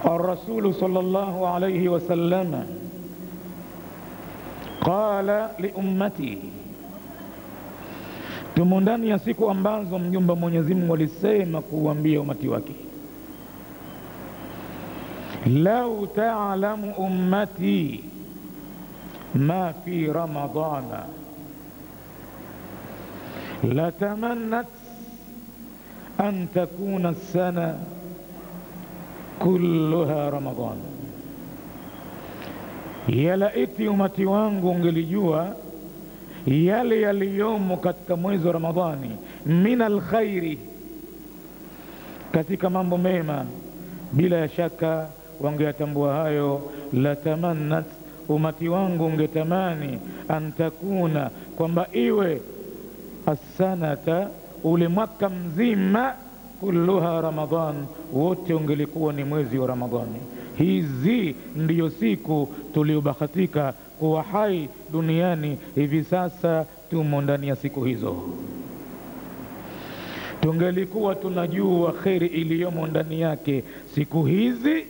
الرسول صلى الله عليه وسلم قال لأمتي, tumo ndani ya siku ambazo mjumbe Mwenyezi Mungu alisema kuambia umati wake, lau ta'lamu ummati ma fi ramadana latamannat an takuna as-sana kulluha Ramadan. Yalaiti umati wangu ungelijua yale yaliyomo katika mwezi wa Ramadhani min alkhairi, katika mambo mema, bila ya shaka wangeyatambua hayo. Latamannat, umati wangu ungetamani, antakuna, kwamba iwe as-sanata, ule mwaka mzima, kulluha Ramadhan, wote ungelikuwa ni mwezi wa Ramadhani. Hizi ndiyo siku tuliobahatika kuwa hai duniani. Hivi sasa tumo ndani ya siku hizo. Tungelikuwa tunajua kheri iliyomo ndani yake siku hizi,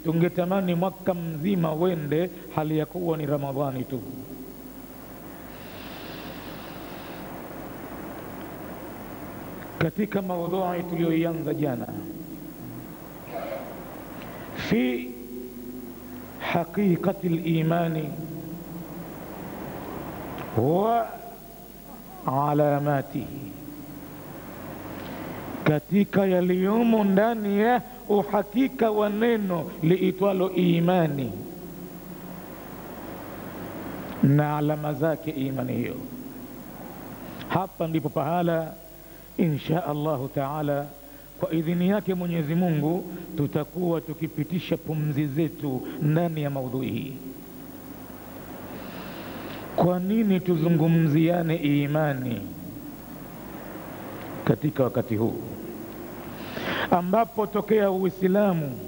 tungetamani mwaka mzima wende hali ya kuwa ni Ramadhani tu. Katika maudhui tuliyoianza jana, fi haqiqati al-imani wa alamatihi, katika yaliyomo ndani ya uhakika wa neno liitwalo imani na alama zake imani hiyo. Hapa ndipo pahala insha Allahu taala, kwa idhini yake Mwenyezi Mungu, tutakuwa tukipitisha pumzi zetu ndani ya maudhui hii. Kwa nini tuzungumziane imani katika wakati huu ambapo tokea Uislamu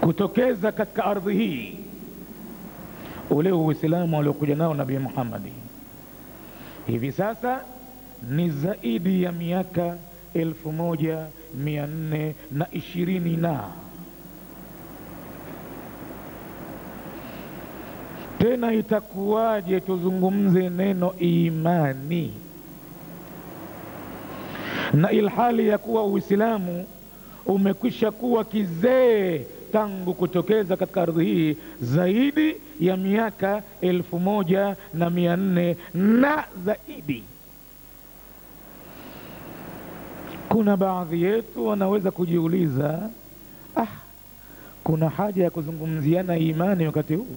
kutokeza katika ardhi hii, ule Uislamu aliokuja nao Nabii Muhammad, hivi sasa ni zaidi ya miaka 1420 na tena itakuwaje tuzungumze neno imani na ilhali ya kuwa Uislamu umekwisha kuwa kizee tangu kutokeza katika ardhi hii zaidi ya miaka 1400 na zaidi? Kuna baadhi yetu wanaweza kujiuliza, kuna haja ya kuzungumziana imani wakati huu?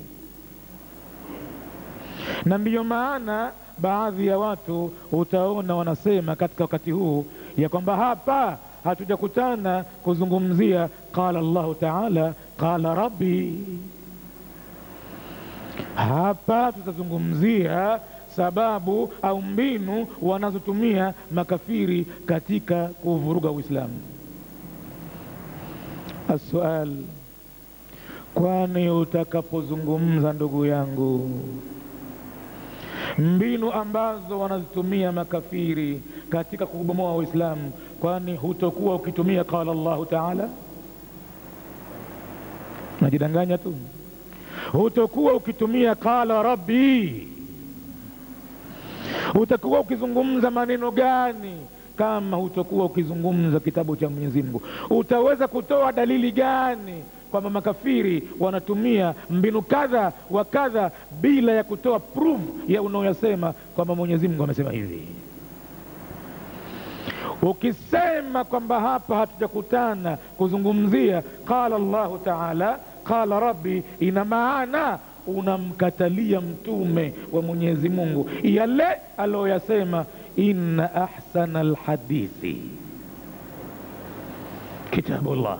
Na ndiyo maana baadhi ya watu utaona wanasema katika wakati huu ya kwamba hapa hatujakutana kuzungumzia qala Allahu Ta'ala qala Rabbi. Hapa tutazungumzia sababu au mbinu wanazotumia makafiri katika kuvuruga Uislamu. Aswal, kwani utakapozungumza ndugu yangu mbinu ambazo wanazitumia makafiri katika kubomoa Uislamu, kwani hutokuwa ukitumia qala Allahu Ta'ala? Najidanganya tu. Hutokuwa ukitumia qala Rabbi? Utakuwa ukizungumza maneno gani kama hutokuwa ukizungumza kitabu cha Mwenyezi Mungu? Utaweza kutoa dalili gani kwamba makafiri wanatumia mbinu kadha wa kadha bila ya kutoa proof ya unaoyasema kwamba Mwenyezi Mungu amesema hivi? Ukisema kwamba hapa hatujakutana kuzungumzia qala Allahu Ta'ala qala Rabbi, ina maana unamkatalia mtume wa Mwenyezi Mungu yale aliyoyasema, inna ahsana alhadithi kitabullah,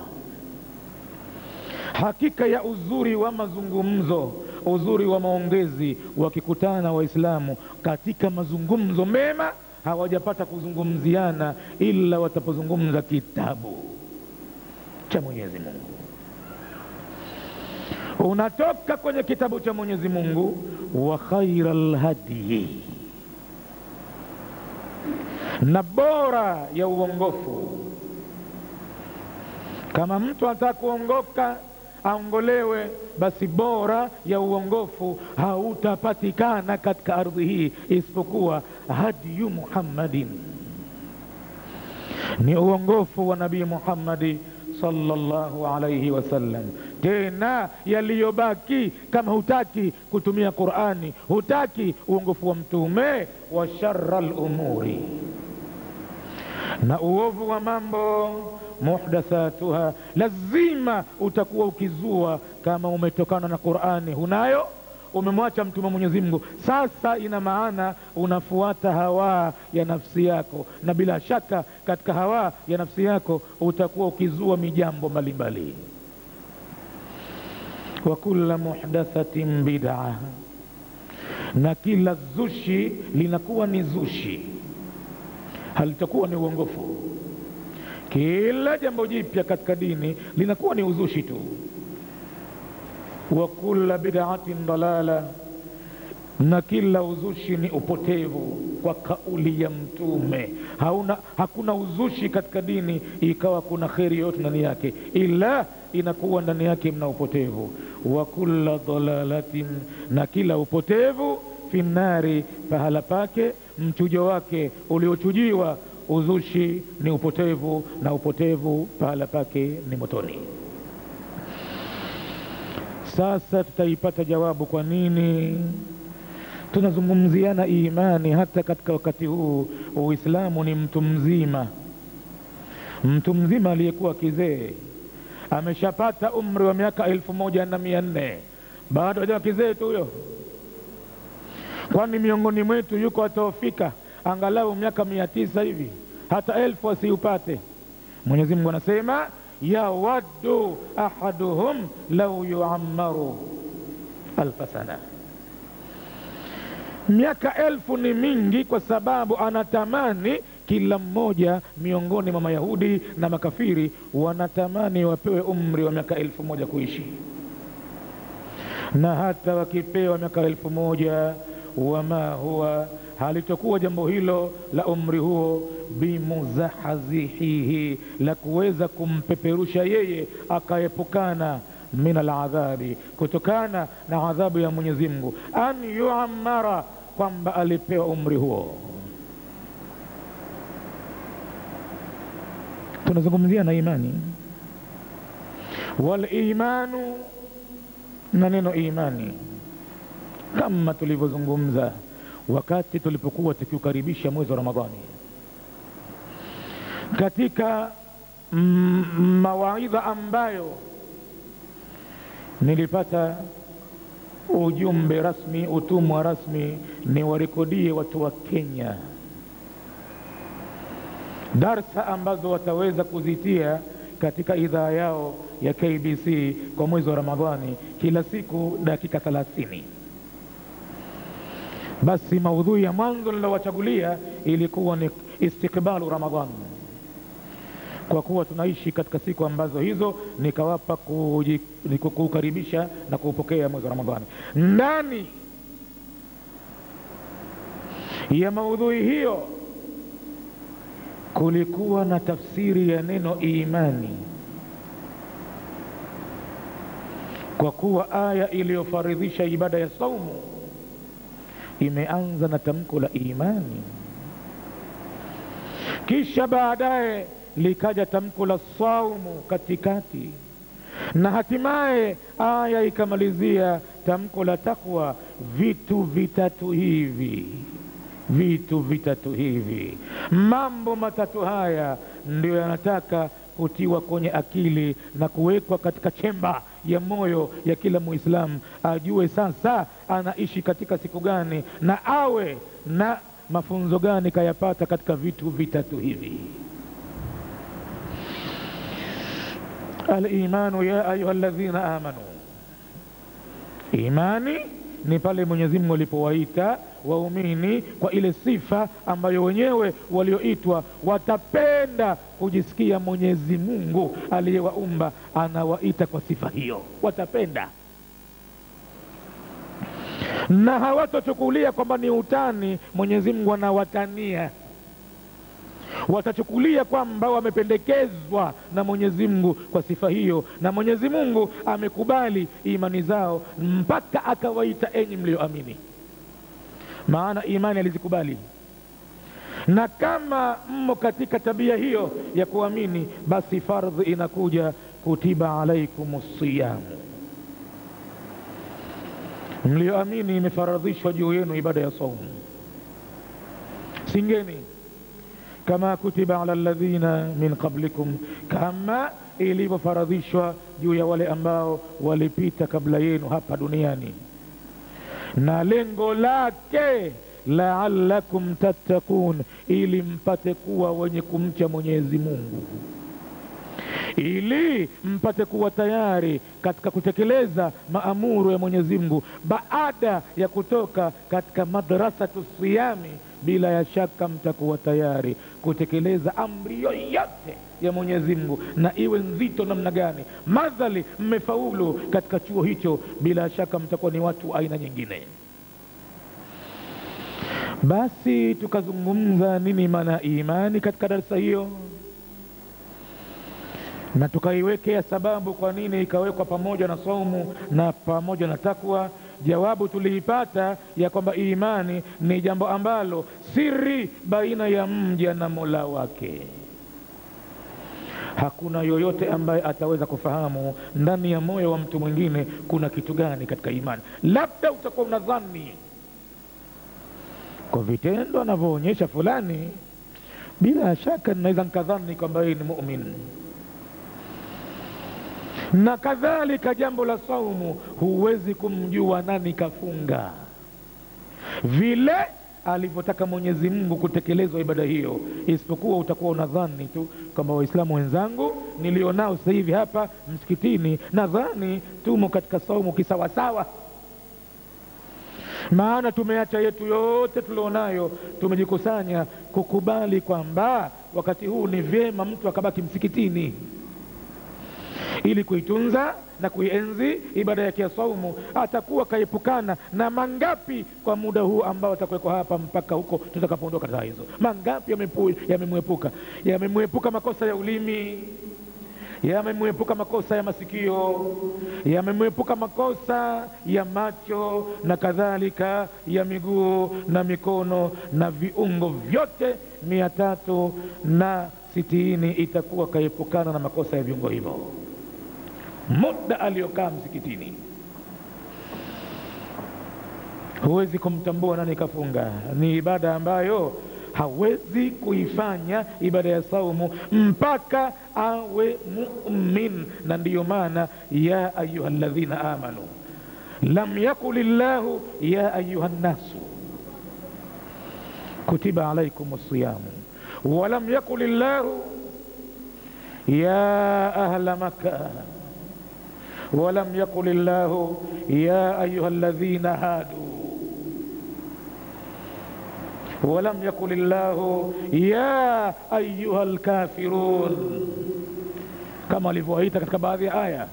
hakika ya uzuri wa mazungumzo, uzuri wa maongezi. Wakikutana Waislamu katika mazungumzo mema, hawajapata kuzungumziana ila watapozungumza kitabu cha Mwenyezi Mungu. Unatoka kwenye kitabu cha Mwenyezi Mungu, wa khairal hadi, na bora ya uongofu, Kama mtu anataka kuongoka aongolewe, basi bora ya uongofu hautapatikana katika ardhi hii isipokuwa hadiyu Muhammadin, ni uongofu wa Nabii Muhammadi sallallahu alayhi wasallam. Tena yaliyobaki, kama hutaki kutumia Qur'ani, hutaki uongofu wa mtume, wa sharral umuri, na uovu wa mambo, muhdathatuha, lazima utakuwa ukizua. Kama umetokana na Qur'ani hunayo, umemwacha mtume wa Mwenyezi Mungu, sasa ina maana unafuata hawa ya nafsi yako, na bila shaka katika hawa ya nafsi yako utakuwa ukizua mijambo mbalimbali. Wa kulla muhdathatin bid'ah, na kila zushi linakuwa ni zushi, halitakuwa ni uongofu. Kila jambo jipya katika dini linakuwa ni uzushi tu. Wa kulla bid'atin dalala, na kila uzushi ni upotevu kwa kauli ya mtume. Hakuna uzushi katika dini ikawa kuna kheri yote ndani yake, ila inakuwa ndani yake mna upotevu. Wa kulla dalalatin, na kila upotevu, finnari, pahala pake mchujo wake uliochujiwa. Uzushi ni upotevu, na upotevu pahala pake ni motoni. Sasa tutaipata jawabu kwa nini tunazungumziana imani hata katika wakati huu. Uislamu ni mtu mzima, mtu mzima aliyekuwa kizee, ameshapata umri wa miaka 1400, bado hajawa kizee tu huyo. Kwani miongoni mwetu yuko atofika angalau miaka 900 hivi, hata 1000 asiupate? Mwenyezi Mungu anasema ya waddu ahaduhum law yuammaru alfa sana. Miaka 1000 ni mingi, kwa sababu anatamani kila mmoja miongoni mwa Mayahudi na makafiri wanatamani wapewe umri wa miaka 1000 kuishi. Na hata wakipewa miaka 1000, wama huwa, halitokuwa jambo hilo la umri huo bimuzahazihihi, la kuweza kumpeperusha yeye akaepukana min aladhabi, kutokana na adhabu ya Mwenyezi Mungu, an yuammara, kwamba alipewa umri huo. Tunazungumzia na imani. Wal imanu, na neno imani kama tulivyozungumza wakati tulipokuwa tukiukaribisha mwezi wa Ramadhani, katika mawaidha ambayo nilipata ujumbe rasmi, utumwa rasmi, ni warekodie watu wa Kenya darsa ambazo wataweza kuzitia katika idhaa yao ya KBC kwa mwezi wa Ramadhani, kila siku dakika 30. Basi maudhui ya mwanzo nilowachagulia ilikuwa ni istikbalu Ramadhani, kwa kuwa tunaishi katika siku ambazo hizo, nikawapa kukaribisha na kupokea mwezi wa Ramadhani. Ndani ya maudhui hiyo kulikuwa na tafsiri ya neno imani, kwa kuwa aya iliyofaridhisha ibada ya saumu imeanza na tamko la imani, kisha baadaye likaja tamko la saumu katikati, na hatimaye aya ikamalizia tamko la takwa. Vitu vitatu hivi, mambo matatu haya ndio yanataka kutiwa kwenye akili na kuwekwa katika chemba ya moyo ya kila Muislamu, ajue sasa anaishi katika siku gani na awe na mafunzo gani kayapata katika vitu vitatu hivi. Al-imanu ya ayyuhalladhina amanu, imani ni pale Mwenyezi Mungu alipowaita waumini kwa ile sifa ambayo wenyewe walioitwa watapenda kujisikia Mwenyezi Mungu aliyewaumba anawaita kwa sifa hiyo, watapenda na hawatochukulia kwamba ni utani. Mwenyezi Mungu anawatania, watachukulia kwamba wamependekezwa na Mwenyezi Mungu kwa sifa hiyo, na Mwenyezi Mungu amekubali imani zao mpaka akawaita enyi mlioamini. Maana imani alizikubali. Na kama mmo katika tabia hiyo ya kuamini, basi fardhi inakuja, kutiba alaikumus siyam, mlioamini imefaradhishwa juu yenu ibada ya saumu. Singeni kama kutiba ala alladhina min qablikum, kama ilivyofaradhishwa juu ya wale ambao walipita kabla yenu hapa duniani, na lengo lake la'allakum tattaqun, ili mpate kuwa wenye kumcha Mwenyezi Mungu, ili mpate kuwa tayari katika kutekeleza maamuru ya Mwenyezi Mungu baada ya kutoka katika madrasatu siyami. Bila ya shaka mtakuwa tayari kutekeleza amri yoyote ya Mwenyezi Mungu, na iwe nzito namna gani. Madhali mmefaulu katika chuo hicho, bila shaka mtakuwa ni watu aina nyingine. Basi tukazungumza nini maana imani katika darasa hiyo, na tukaiwekea sababu kwa nini ikawekwa pamoja na saumu na pamoja na takwa. Jawabu tuliipata ya kwamba imani ni jambo ambalo siri baina ya mja na Mola wake. Hakuna yoyote ambaye ataweza kufahamu ndani ya moyo wa mtu mwingine kuna kitu gani katika imani. Labda utakuwa unadhani kwa vitendo anavyoonyesha fulani, bila shaka ninaweza nikadhani kwamba yeye ni muumini. Na kadhalika jambo la saumu, huwezi kumjua nani kafunga vile alivyotaka Mwenyezi Mungu kutekelezwa ibada hiyo, isipokuwa utakuwa unadhani tu kama Waislamu wenzangu nilionao sasa hivi hapa msikitini, nadhani tumo katika saumu kisawasawa. Maana tumeacha yetu yote tulionayo, tumejikusanya kukubali kwamba wakati huu ni vyema mtu akabaki msikitini ili kuitunza na kuienzi ibada yake ya saumu. Atakuwa kaepukana na mangapi kwa muda huu ambao atakuweko hapa mpaka huko tutakapoondoka katika hizo. Mangapi yamemwepuka? Yamemwepuka makosa ya ulimi, yamemwepuka makosa ya masikio, yamemwepuka makosa ya macho, na kadhalika ya miguu na mikono na viungo vyote 360 itakuwa kaepukana na makosa ya viungo hivyo muda aliokaa msikitini. Huwezi kumtambua nani kafunga. Ni ibada ambayo hawezi kuifanya ibada ya saumu mpaka awe mu'min. Na ndiyo maana ya ayyuhalladhina amanu lam yakulillahu ya ayyuhan nasu kutiba alaykumus siyamu wa lam yakulillahu ya ahla makkah ولم يقل الله يا أيها الذين هادوا ولم يقل الله يا أيها الكافرون, كما alivyoita katika baadhi ya aya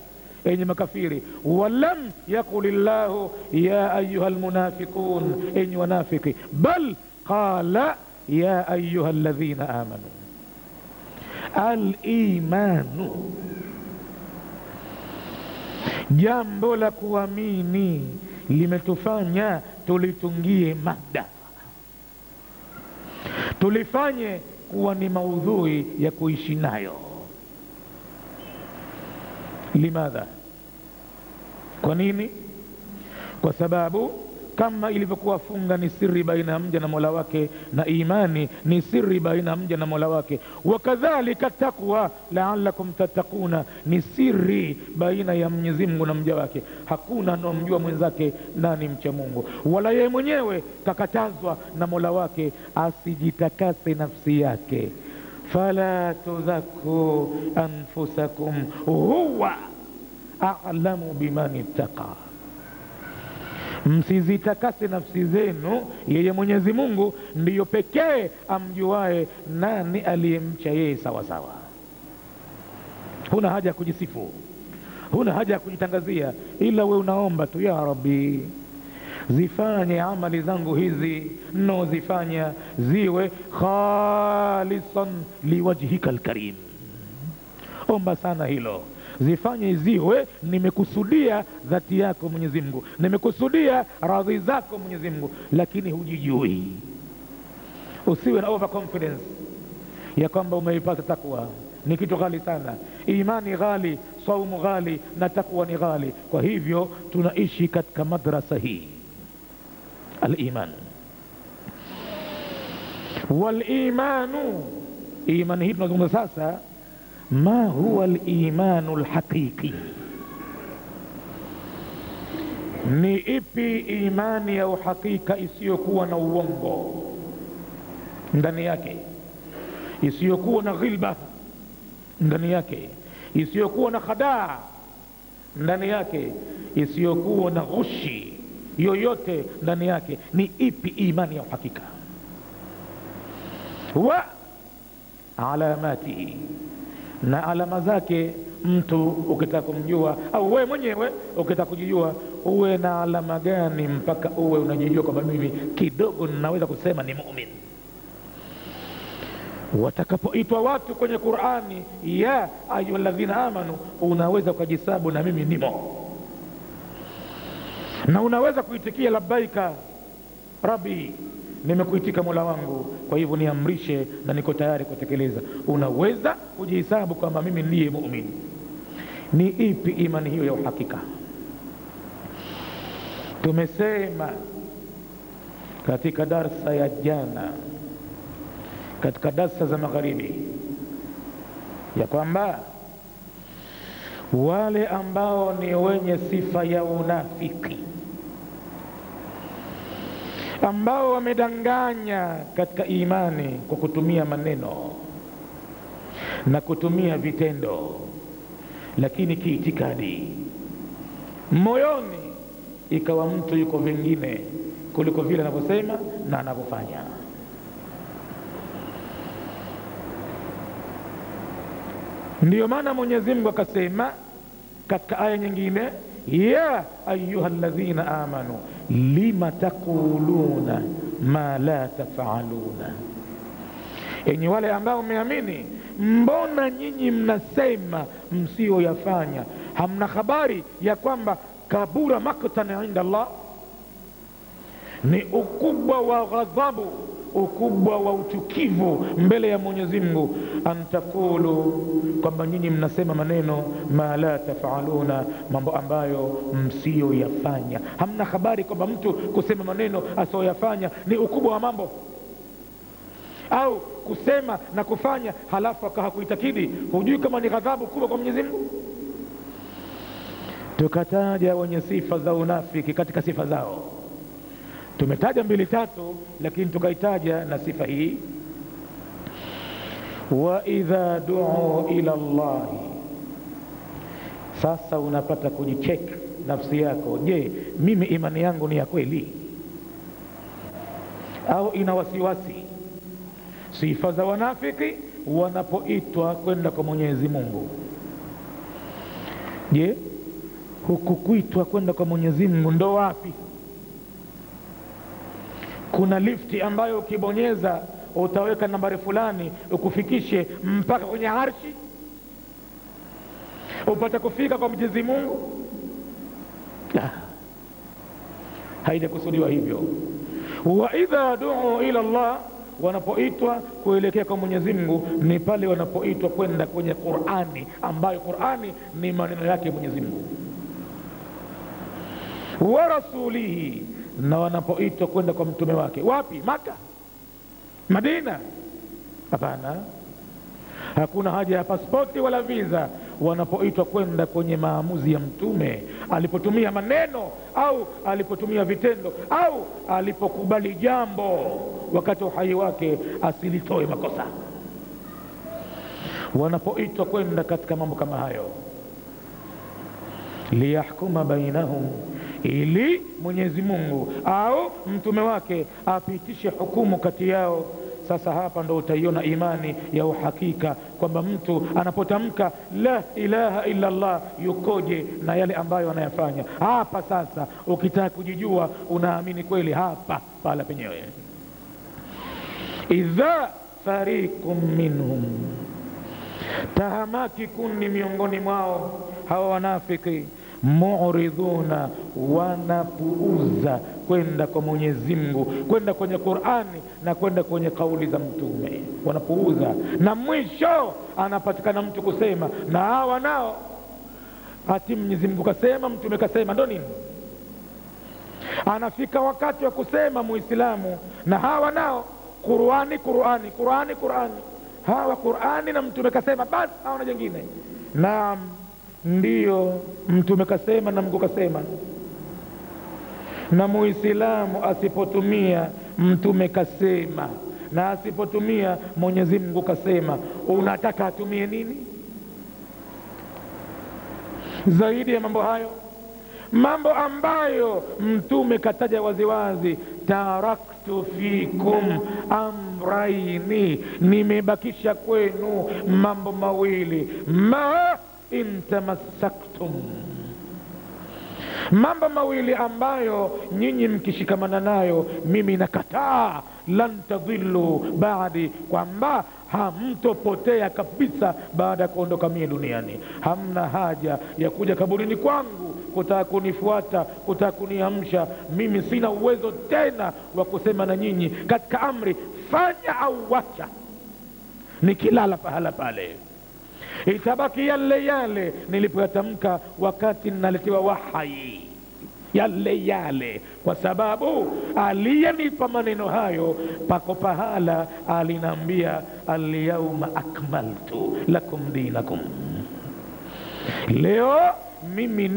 enyi makafiri. Walam yakulillahu ya ayuha almunafiqun, enyi wanafiki. Bal qala ya ayuha alladhina amanu. Al-imanu, jambo la kuamini limetufanya tulitungie mada, tulifanye kuwa ni maudhui ya kuishi nayo. Limadha? Kwa nini? Kwa sababu kama ilivyokuwa funga ni siri baina ya mja na Mola wake, na imani ni siri baina ya mja na Mola wake, wakadhalika taqwa la'allakum tattaquna ni siri baina ya Mwenyezi Mungu na mja wake. Hakuna anomjua mwenzake nani mcha Mungu, wala yeye mwenyewe kakatazwa na Mola wake asijitakase nafsi yake. Fala tuzakku anfusakum huwa a'lamu biman ittaqa, msizitakase nafsi zenu, yeye Mwenyezi Mungu ndiyo pekee amjuae nani aliyemcha yeye sawa sawa. Huna haja ya kujisifu, huna haja ya kujitangazia, ila we unaomba tu, ya Rabbi zifanye amali zangu hizi no zifanya ziwe khalisan liwajhika alkarim. Omba sana hilo, zifanye ziwe nimekusudia dhati yako Mwenyezi Mungu, nimekusudia radhi zako Mwenyezi Mungu, lakini hujijui. Usiwe na overconfidence ya kwamba umeipata takwa. Ni kitu ghali sana, imani ghali, saumu ghali, na takwa ni ghali. Kwa hivyo tunaishi katika madrasa hii al-iman. Wal-imanu, imani hii tunazungumza sasa, ma huwa al-imanu al-haqiqi, ni ipi imani ya uhakika isiyokuwa na uongo ndani yake, isiyokuwa na ghilba ndani yake, isiyokuwa na khadaa ndani yake, isiyokuwa na ghushi yoyote ndani yake. Ni ipi imani ya uhakika? Wa alamatihi, na alama zake. Mtu ukitaka kumjua, au wewe mwenyewe ukitaka kujijua, uwe na alama gani mpaka uwe unajijua kwamba mimi kidogo ninaweza kusema ni muumini? Watakapoitwa watu kwenye Qur'ani ya ayyuhalladhina amanu, unaweza kujisabu na mimi nimo, na unaweza kuitikia labbaika rabbi, nimekuitika Mola wangu, kwa hivyo niamrishe na niko tayari kutekeleza. Unaweza kujihesabu kwamba mimi ndiye muumini. Ni ipi imani hiyo ya uhakika? Tumesema katika darsa ya jana, katika darsa za magharibi, ya kwamba wale ambao ni wenye sifa ya unafiki, ambao wamedanganya katika imani kwa kutumia maneno na kutumia vitendo, lakini kiitikadi moyoni ikawa mtu yuko vingine kuliko vile anavyosema na anavyofanya. Ndiyo maana Mwenyezi Mungu akasema katika aya nyingine, ya ayyuhalladhina amanu lima taquluna ma la taf'aluna, enyi wale ambao mmeamini, mbona nyinyi mnasema msiyoyafanya? Hamna habari ya kwamba kabura maktan inda Allah, ni ukubwa wa ghadhabu, ukubwa wa uchukivu mbele ya Mwenyezi Mungu, antakulu, kwamba nyinyi mnasema maneno ma la tafaluna, mambo ambayo msiyoyafanya. Hamna habari kwamba mtu kusema maneno asiyoyafanya ni ukubwa wa mambo, au kusema na kufanya halafu hakuitakidi, hujui kama ni ghadhabu kubwa kwa Mwenyezi Mungu. Tukataja wenye sifa za unafiki katika sifa zao, tumetaja 2-3, lakini tukaitaja na sifa hii, wa idha du'u ila Allah. Sasa unapata kujicheck nafsi yako, je, mimi imani yangu ni ya kweli au ina wasiwasi? Sifa za wanafiki wanapoitwa kwenda kwa Mwenyezi Mungu, je, huku kuitwa kwenda kwa Mwenyezi Mungu ndo wapi? Kuna lifti ambayo ukibonyeza utaweka nambari fulani ukufikishe mpaka kwenye arshi upate kufika kwa Mwenyezi Mungu? Haijakusudiwa hivyo. Wa idha du'u ila Allah, wanapoitwa kuelekea kwa Mwenyezi Mungu ni pale wanapoitwa kwenda kwenye Qur'ani, ambayo Qur'ani ni maneno yake Mwenyezi Mungu. Wa rasulihi, na wanapoitwa kwenda kwa mtume wake. Wapi? Maka? Madina? Hapana, hakuna haja ya pasipoti wala visa wanapoitwa kwenda kwenye maamuzi ya mtume, alipotumia maneno au alipotumia vitendo au alipokubali jambo wakati uhai wake asilitoe makosa. Wanapoitwa kwenda katika mambo kama hayo, liyahkuma bainahum, ili Mwenyezi Mungu au mtume wake apitishe hukumu kati yao, Sasa hapa ndo utaiona imani ya uhakika, kwamba mtu anapotamka la ilaha illa Allah yukoje na yale ambayo anayafanya. Hapa sasa ukitaka kujijua unaamini kweli, hapa pala penyewe. Idha fariqum minhum, tahamaki kunni miongoni mwao hawa wanafiki, mu'ridhuna, wanapuuza kwenda kwa Mwenyezi Mungu, kwenda kwenye Qur'ani na kwenda kwenye kauli za mtume, wanapuuza. Na mwisho anapatikana mtu kusema, na hawa nao ati Mwenyezi Mungu kasema, mtume kasema, ndo nini? Anafika wakati wa kusema Muislamu, na hawa nao Qur'ani Qur'ani Qur'ani Qur'ani, hawa Qur'ani na mtume kasema, basi hawana jingine. Naam, ndiyo, mtume kasema na Mungu kasema, na Muislamu asipotumia mtume kasema na asipotumia Mwenyezi Mungu kasema, unataka atumie nini zaidi ya mambo hayo? Mambo ambayo mtume kataja waziwazi, taraktu fikum amraini, nimebakisha kwenu mambo mawili, ma intamassaktum, mambo mawili ambayo nyinyi mkishikamana nayo mimi nakataa, lan tadhillu baadi, kwamba hamtopotea kabisa baada ya kuondoka mimi duniani. Hamna haja ya kuja kaburini kwangu kutaka kunifuata, kutaka kuniamsha. Mimi sina uwezo tena wa kusema na nyinyi katika amri fanya au wacha, nikilala pahala pale. Itabaki yale yale nilipoyatamka wakati naletewa wahyi, yale yale, kwa sababu aliyenipa maneno hayo pako pahala alinambia, al-yawma akmaltu lakum dinakum, leo mimi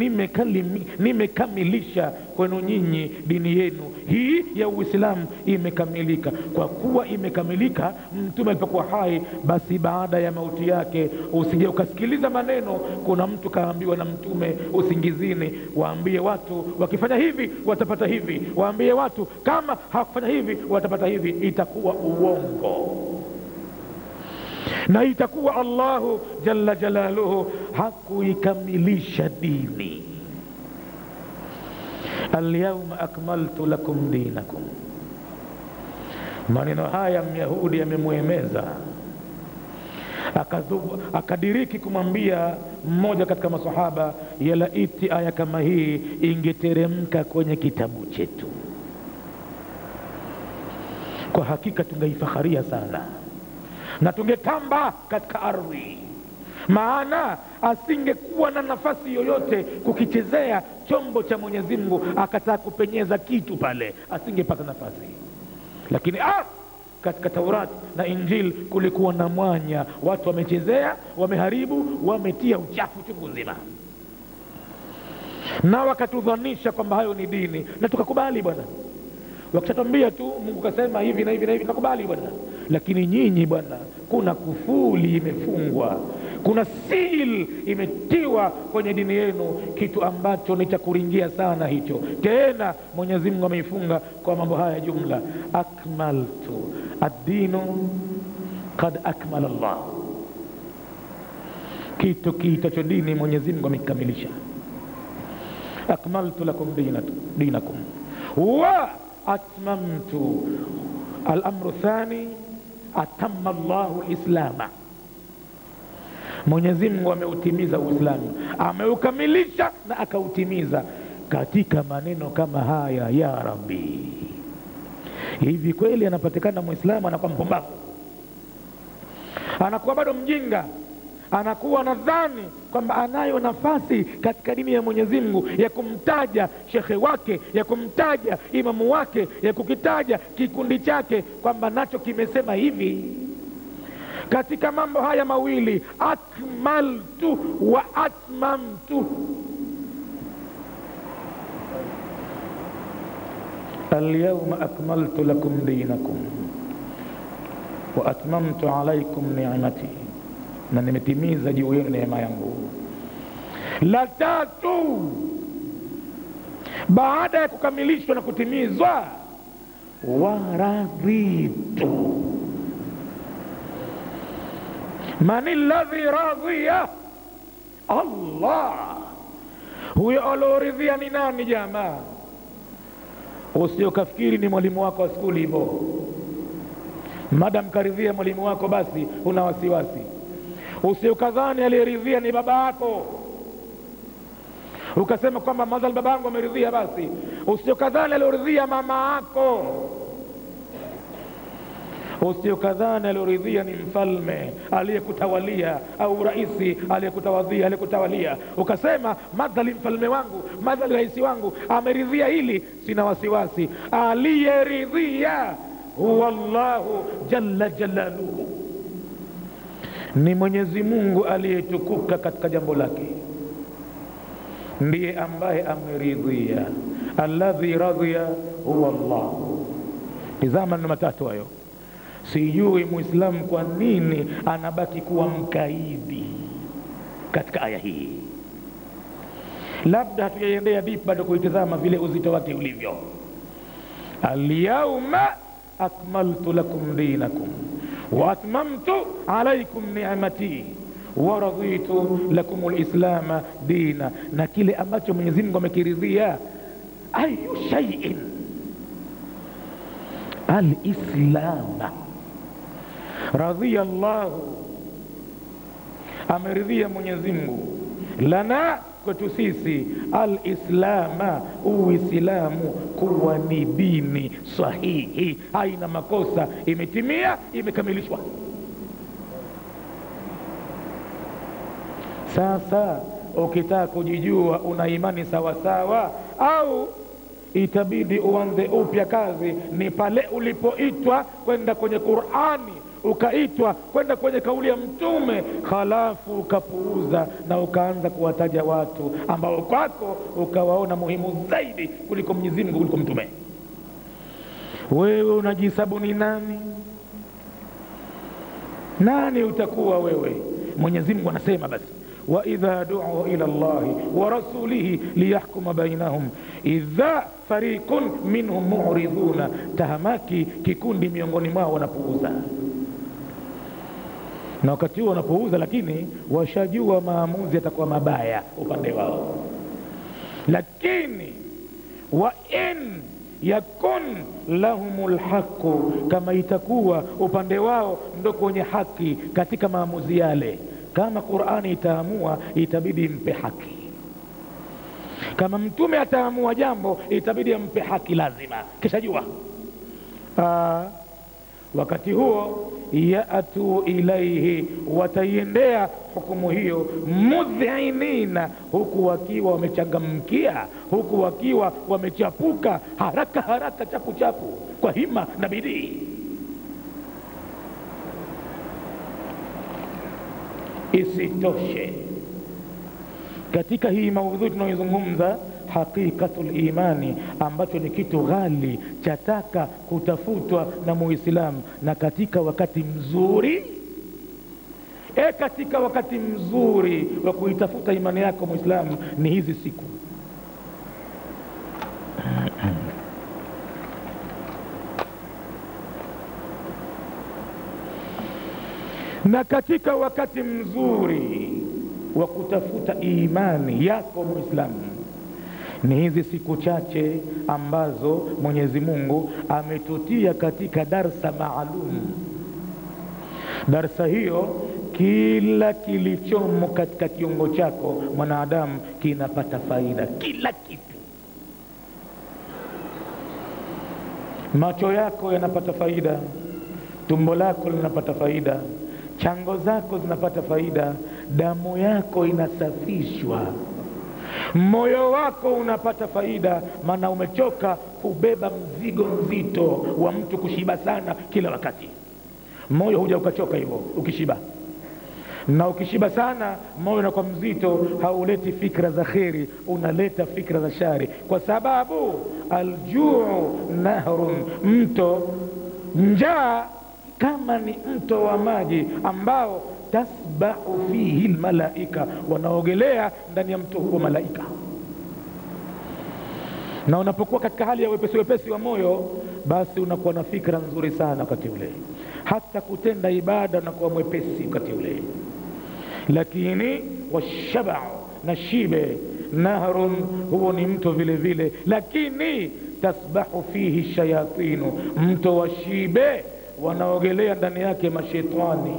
nimekamilisha kwenu nyinyi dini yenu hii ya Uislamu, imekamilika. Kwa kuwa imekamilika, mtume alipokuwa hai, basi baada ya mauti yake usije ukasikiliza maneno, kuna mtu kaambiwa na mtume usingizini, waambie watu wakifanya hivi watapata hivi, waambie watu kama hawakufanya hivi watapata hivi. Itakuwa uongo na itakuwa Allahu jalla jalaluhu hakuikamilisha dini. Al-yawma akmaltu lakum dinakum, maneno haya Myahudi yamemuemeza, akadiriki kumwambia mmoja katika masahaba, yalaiti aya kama hii ingeteremka kwenye kitabu chetu, kwa hakika tungeifakharia sana na tungetamba katika ardhi, maana asingekuwa na nafasi yoyote kukichezea chombo cha Mwenyezi Mungu akataka kupenyeza kitu pale, asingepata nafasi. Lakini katika Taurati na Injili kulikuwa na mwanya, watu wamechezea, wameharibu, wametia uchafu chungu nzima, na wakatudhanisha kwamba hayo ni dini, na tukakubali bwana. Wakishatambia tu Mungu kasema hivi na hivi na hivi, tukakubali bwana. Lakini nyinyi bwana, kuna kufuli imefungwa, kuna seal imetiwa kwenye dini yenu, kitu ambacho ni cha kuringia sana hicho. Tena Mwenyezi Mungu ameifunga kwa mambo haya jumla, akmaltu ad-dinu qad akmala Allah, kitu kiitacho dini Mwenyezi Mungu amekamilisha. Akmaltu lakum dinakum wa atmamtu, al-amru thani atamma Allahu al-islama, Mwenyezi Mungu ameutimiza Uislamu, ameukamilisha na akautimiza katika maneno kama haya, ya Rabbi. Hivi kweli anapatikana Muislamu anakuwa mpumbavu, anakuwa bado mjinga, anakuwa nadhani kwamba anayo nafasi katika dini ya Mwenyezi Mungu ya kumtaja shekhe wake, ya kumtaja imamu wake, ya kukitaja kikundi chake kwamba nacho kimesema hivi? Katika mambo haya mawili, akmaltu wa atmamtu, al-yawma akmaltu lakum dinakum wa atmamtu alaykum ni'mati, na nimetimiza juu yenu neema yangu. La tatu, baada ya kukamilishwa na kutimizwa, waraditu Mani alladhi radhiya? Allah. Huyo aloridhia ni nani jamaa? Usiokafikiri ni mwalimu wako wa skuli hivyo. Madam karidhia mwalimu wako basi una wasiwasi. Usiokadhani aliyeridhia ni baba yako ukasema kwamba madhal babangu ameridhia basi. Usiokadhani aliyeridhia mama yako. Usiokadhani aliyeridhia ni mfalme aliyekutawalia au raisi aliyekutawalia ukasema madhali mfalme wangu, madhali raisi wangu ameridhia hili, sina wasiwasi. Aliyeridhia huwa Allahu jalla jalaluhu, ni Mwenyezi Mungu aliyetukuka katika jambo lake, ndiye ambaye ameridhia. Alladhi radhiya huwa Allah. Tizama neno matatu hayo. Sijui Muislamu kwa nini anabaki kuwa mkaidi katika aya hii. Labda hatujaendea deep bado kuitazama vile uzito wake ulivyo. Al-yawma akmaltu lakum dinakum wa atmamtu alaykum ni'mati wa raditu lakum al-islama dina. Na kile ambacho Mwenyezi Mungu amekiridhia, ayu shay'in, al-islama. Radhiya Allahu, ameridhia Mwenyezi Mungu, lana, kwetu sisi, al-islama, uislamu, kuwa ni dini sahihi, haina makosa, imetimia, imekamilishwa. Sasa ukitaka kujijua una imani sawa sawa au itabidi uanze upya kazi, ni pale ulipoitwa kwenda kwenye Qur'ani, ukaitwa kwenda kwenye kauli ya Mtume, halafu ukapuuza na ukaanza kuwataja watu ambao kwako ukawaona muhimu zaidi kuliko Mwenyezi Mungu, kuliko Mtume. Wewe unajihesabu ni nani? Nani utakuwa wewe? Mwenyezi Mungu anasema basi, wa idha du'u ila Allahi wa rasulihi liyahkuma bainahum idha fariqun minhum mu'riduna. Tahamaki kikundi miongoni mwao wanapuuza, na wakati huo wanapuuza, lakini washajua maamuzi yatakuwa mabaya upande wao. Lakini wa in yakun lahumul haqu, kama itakuwa upande wao ndo kwenye haki katika maamuzi yale, kama Qur'ani itaamua, itabidi impe haki. Kama Mtume ataamua jambo, itabidi ampe haki lazima, kisha jua. Wakati huo ya'tu ilaihi, wataiendea hukumu hiyo, mudhinina, huku wakiwa wamechangamkia, huku wakiwa wamechapuka, haraka haraka, chapu chapu, kwa hima na bidii. Isitoshe, katika hii maudhui tunayozungumza, hakikatul imani, ambacho ni kitu ghali chataka kutafutwa na Muislamu, na katika wakati mzuri, katika wakati mzuri wa kuitafuta imani yako Muislamu ni hizi siku. Na katika wakati mzuri wa kutafuta imani yako Muislamu ni hizi siku chache ambazo Mwenyezi Mungu ametutia katika darsa maalum. Darsa hiyo, kila kilichomo katika kiungo chako mwanadamu kinapata faida, kila kitu. Macho yako yanapata faida, tumbo lako linapata faida, chango zako zinapata faida, damu yako inasafishwa, moyo wako unapata faida, maana umechoka kubeba mzigo mzito wa mtu kushiba sana kila wakati. Moyo huja ukachoka hivyo ukishiba, na ukishiba sana moyo unakuwa mzito, hauleti fikra za kheri, unaleta fikra za shari, kwa sababu aljuu nahrun, mto, njaa kama ni mto wa maji ambao tasbahu fihi almalaika, wanaogelea ndani ya mto huo malaika. Na unapokuwa katika hali ya wepesi wepesi wa moyo, basi unakuwa na fikra nzuri sana wakati ule. hata kutenda ibada na kuwa mwepesi wakati ule. Lakini washabau, na shibe, nahrun, huo ni mto vile vile, lakini tasbahu fihi shayatinu, mto wa shibe wanaogelea ndani yake mashetani.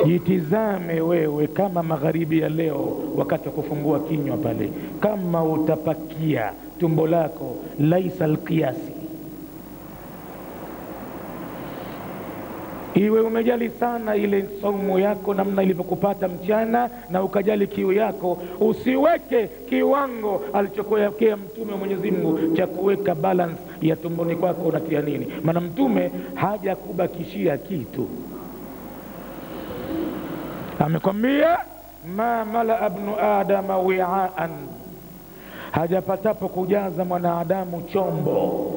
Jitizame wewe kama magharibi ya leo, wakati wa kufungua kinywa pale, kama utapakia tumbo lako laisa alqiyasi, iwe umejali sana ile saumu yako namna ilivyokupata mchana na ukajali kiu yako, usiweke kiwango alichokuwekea Mtume wa Mwenyezi Mungu cha kuweka balance ya tumboni kwako unatia nini. Maana Mtume haja kubakishia kitu, amekwambia ma mala ibnu adama wi'aan, hajapatapo kujaza mwanadamu chombo,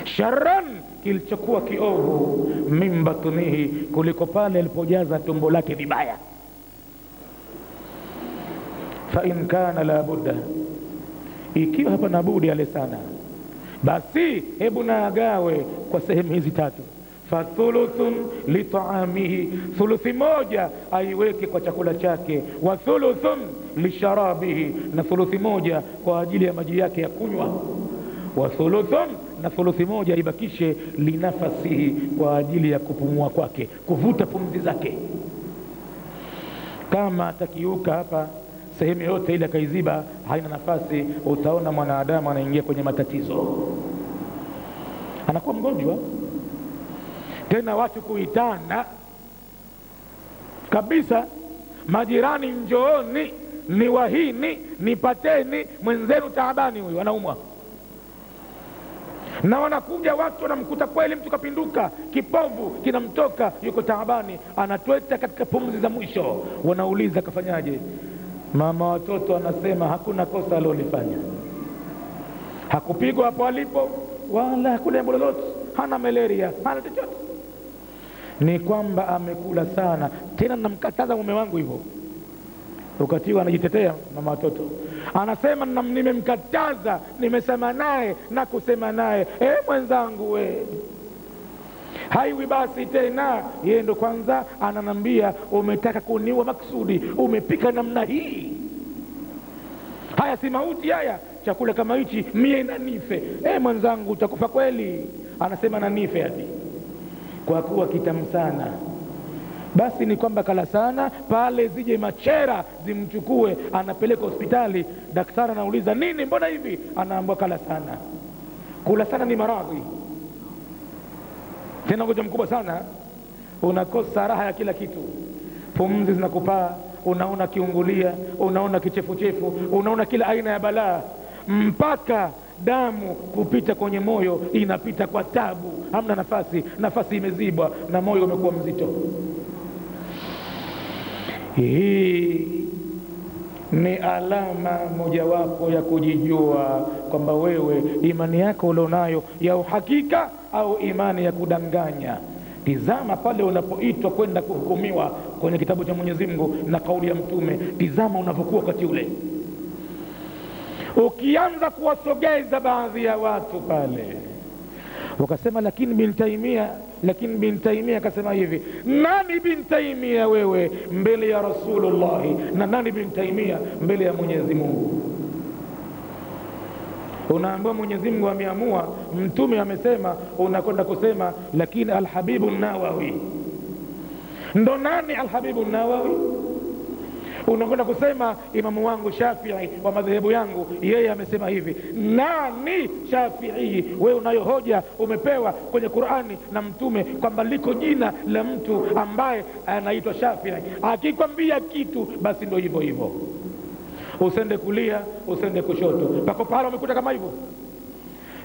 sharran, kilichokuwa kiovu, min batnihi, kuliko pale alipojaza tumbo lake vibaya. Fa in kana la budda, ikiwa hapa na budi ale sana, basi hebu naagawe kwa sehemu hizi tatu. Fathuluthun li ta'amihi, thuluthi moja aiweke kwa chakula chake, wa thuluthun li sharabihi, na thuluthi moja kwa ajili ya maji yake ya kunywa, wa thuluthun, na thuluthi moja ibakishe linafasihi, kwa ajili ya kupumua kwake, kuvuta pumzi zake. Kama atakiuka hapa sehemu yote ile akaiziba, haina nafasi, utaona mwanadamu anaingia kwenye matatizo, anakuwa mgonjwa. Tena watu kuitana kabisa, majirani njooni, ni wahini, nipateni mwenzenu taabani, huyu anaumwa. Na wanakuja watu wanamkuta kweli mtu kapinduka, kipovu kinamtoka, yuko taabani, anatweta katika pumzi za mwisho. Wanauliza kafanyaje? Mama watoto anasema hakuna kosa alilofanya, hakupigwa hapo alipo, wala hakuna jambo lolote, hana malaria, hana chochote, ni kwamba amekula sana. Tena namkataza mume wangu hivyo, ukatiwa anajitetea mama watoto, anasema nimemkataza, nimesema naye na kusema naye, mwenzangu we, haiwi basi tena. Yeye ndo kwanza ananambia umetaka kuniua maksudi, umepika namna hii, haya si mauti haya, chakula kama hichi mie na nife. Mwenzangu utakufa kweli? Anasema na nife hadi, kwa kuwa kitamu sana. Basi ni kwamba kala sana pale, zije machera zimchukue, anapeleka hospitali, daktari anauliza nini, mbona hivi? Anaambiwa kala sana. Kula sana ni maradhi, tena ugonjwa mkubwa sana, unakosa raha ya kila kitu, pumzi zinakupaa, unaona kiungulia, unaona kichefuchefu, unaona kila aina ya balaa, mpaka damu kupita kwenye moyo inapita kwa tabu, hamna nafasi, nafasi imezibwa na moyo umekuwa mzito. Hii ni alama mojawapo ya kujijua kwamba wewe imani yako ulionayo ya uhakika au imani ya kudanganya. Tizama pale unapoitwa kwenda kuhukumiwa kwenye kitabu cha Mwenyezi Mungu na kauli ya Mtume, tizama unapokuwa wakati ule. Ukianza kuwasogeza baadhi ya watu pale, wakasema lakini bin Taimia akasema hivi. Nani bin Taimia wewe mbele ya Rasulullah, na nani bin Taimia mbele ya Mwenyezi Mungu? Unaambiwa Mwenyezi Mungu ameamua, Mtume amesema, unakwenda kusema lakini Alhabibu Nawawi. Ndo nani Alhabibu Nawawi? Unakwenda kusema imamu wangu Shafi'i wa madhehebu yangu, yeye amesema hivi. Nani Shafi'i? Wewe unayo hoja umepewa kwenye Qur'ani na Mtume kwamba liko jina la mtu ambaye anaitwa Shafi'i. Akikwambia kitu basi ndio hivyo hivyo, usende kulia, usende kushoto. Pako pale umekuta kama hivyo,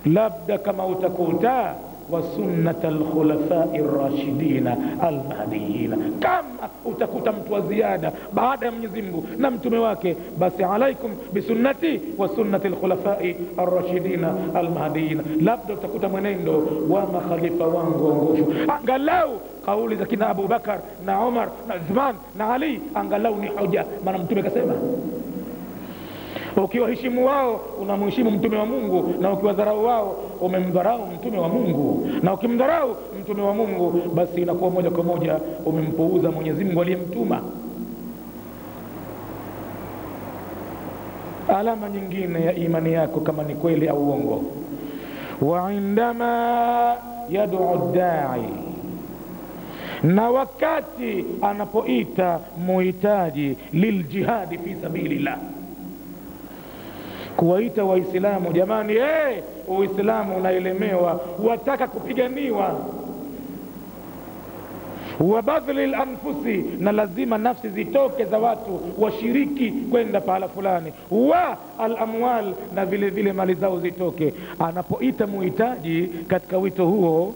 labda kama utakuta wa sunnatal khulafai rashidina almahdiyina, kama utakuta mtu wa ziada baada ya Mwenyezi Mungu na mtume wake, basi alaikum bisunnati wa sunnati alkhulafai arrashidina almahdiyina, labda utakuta mwenendo wa makhalifa wangu waongofu. Angalau kauli za kina Abu Bakar na Umar na Uthman na Ali, angalau ni hoja, maana mtume kasema. Ukiwaheshimu wao unamheshimu mtume wa Mungu, na ukiwadharau wao umemdharau mtume wa Mungu, na ukimdharau mtume wa Mungu basi inakuwa moja kwa moja umempuuza Mwenyezi Mungu aliyemtuma. Alama nyingine ya imani yako kama ni kweli au uongo, wa indama yad'u da'i, na wakati anapoita muhitaji liljihadi fi sabilillah, kuwaita waislamu, jamani, uislamu unaelemewa, wataka kupiganiwa, wa badhli anfusi, na lazima nafsi zitoke za watu washiriki kwenda pahala fulani, wa alamwal, na vile vile mali zao zitoke. Anapoita muhitaji katika wito huo,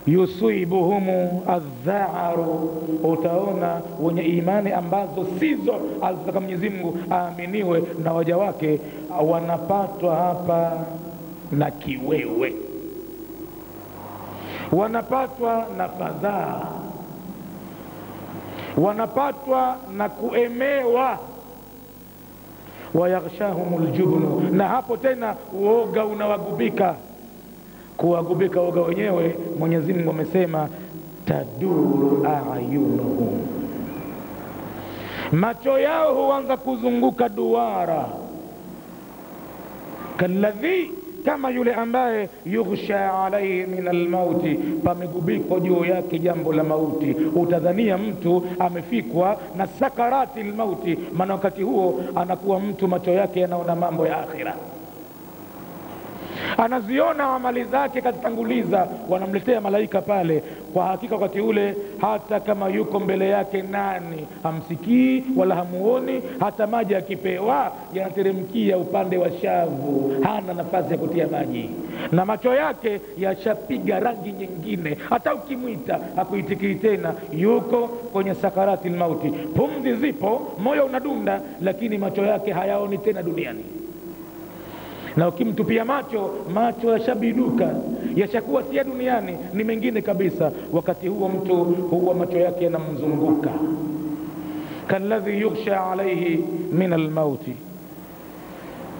yusibuhumu adh-dha'ru, utaona wenye imani ambazo sizo alizotaka Mwenyezi Mungu aaminiwe na waja wake wanapatwa hapa na kiwewe, wanapatwa na fadhaa, wanapatwa na kuemewa, wayaghshahumul jubnu, na hapo tena uoga unawagubika. Kuwagubika uoga wenyewe Mwenyezi Mungu amesema taduru a'yunuhum, macho yao huanza kuzunguka duara, kalladhi, kama yule ambaye yughsha alayhi min almauti, pamegubikwa juu yake jambo la mauti. Utadhania mtu amefikwa na sakarati almauti, maana wakati huo anakuwa mtu macho yake yanaona mambo ya akhira, anaziona amali zake kazitanguliza, wanamletea malaika pale. Kwa hakika wakati ule hata kama yuko mbele yake nani hamsikii wala hamuoni, hata maji akipewa yanateremkia upande wa shavu, hana nafasi ya kutia maji, na macho yake yashapiga rangi nyingine, hata ukimwita hakuitikii tena, yuko kwenye sakarati mauti. Pumzi zipo, moyo unadunda, lakini macho yake hayaoni tena duniani. Na ukimtupia macho yashabiduka, yashakuwa si ya duniani, ni mengine kabisa. Wakati huo mtu huwa macho yake yanamzunguka, kalladhi yughsha alayhi min almauti.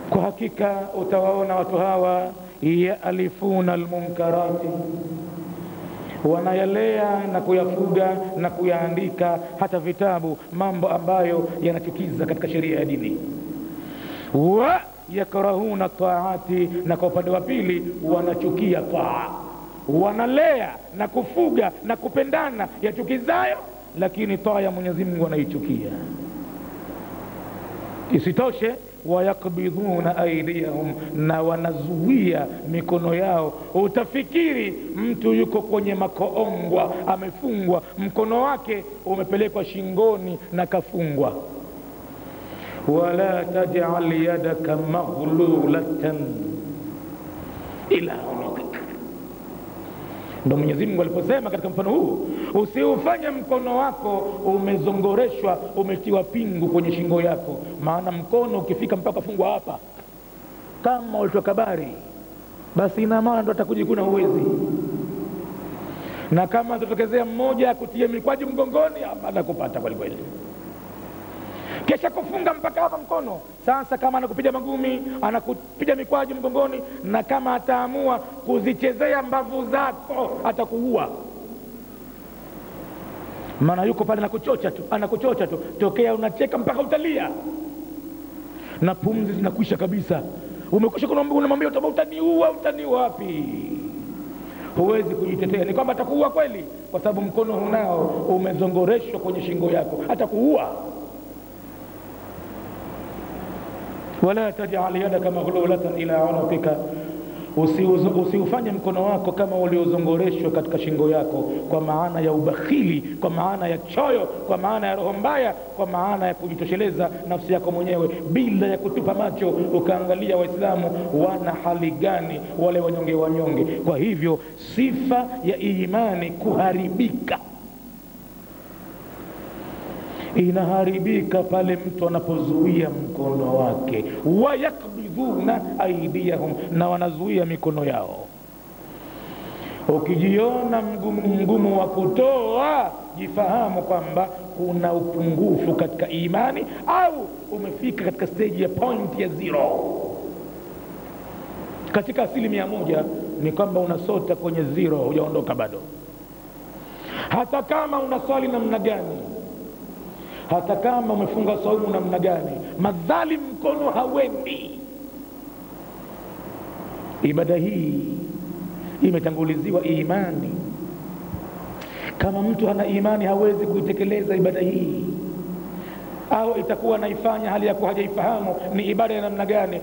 Kwa hakika utawaona watu hawa yaalifuna almunkarati, wanayalea na kuyafuga na kuyaandika hata vitabu, mambo ambayo yanachukiza katika sheria ya dini. Wa yakrahuna taati, na kwa upande wa pili wanachukia taa. Wanalea na kufuga na kupendana yachukizayo, lakini taa ya Mwenyezi Mungu wanaichukia. Isitoshe, wayakbidhuna aydiyahum, na wanazuia mikono yao. Utafikiri mtu yuko kwenye makoongwa, amefungwa, mkono wake umepelekwa shingoni na kafungwa. Wala taj'al yadaka maghlulatan ila unuqik. Ndio Mwenyezi Mungu aliposema katika mfano huu, usiufanye mkono wako umezongoreshwa, umetiwa pingu kwenye shingo yako. Maana mkono ukifika mpaka fungwa hapa, kama ulitoka kabari, basi ina maana ndo atakujikuna uwezi. Na kama tutokezea mmoja akutie mikwaju mgongoni, baada kupata kweli kweli, kisha kufunga mpaka hapa mkono. Sasa kama anakupiga magumi, anakupiga mikwaju mgongoni, na kama ataamua kuzichezea mbavu zako atakuua. Maana yuko pale anakuchocha tu, tokea unacheka mpaka utalia, na pumzi zinakwisha kabisa. Umekwisha unamwambia utaniua wapi? Huwezi kujitetea, ni kwamba atakuua kweli, kwa sababu mkono hunao umezongoreshwa kwenye shingo yako, atakuua. Wala taj'al yadaka maghlulatan ila unuqika, usiufanye mkono wako kama uliozongoreshwa katika shingo yako, kwa maana ya ubakhili, kwa maana ya choyo, kwa maana ya roho mbaya, kwa maana ya kujitosheleza nafsi yako mwenyewe, bila ya kutupa macho ukaangalia Waislamu wana hali gani, wale wanyonge. Kwa hivyo sifa ya imani kuharibika inaharibika pale mtu anapozuia mkono wake. Wayakbidhuna aydiyahum, na wanazuia mikono yao. Ukijiona mgumu wa kutoa, jifahamu kwamba kuna upungufu katika imani, au umefika katika stage ya point ya 0. Katika 100% ni kwamba unasota kwenye 0, hujaondoka bado. Hata kama unaswali namna gani, hata kama umefunga saumu namna gani, madhali mkono hawendi, ibada hii imetanguliziwa imani. Kama mtu hana imani hawezi kuitekeleza ibada hii, au itakuwa naifanya hali ya kuwa hajaifahamu ni ibada ya namna gani.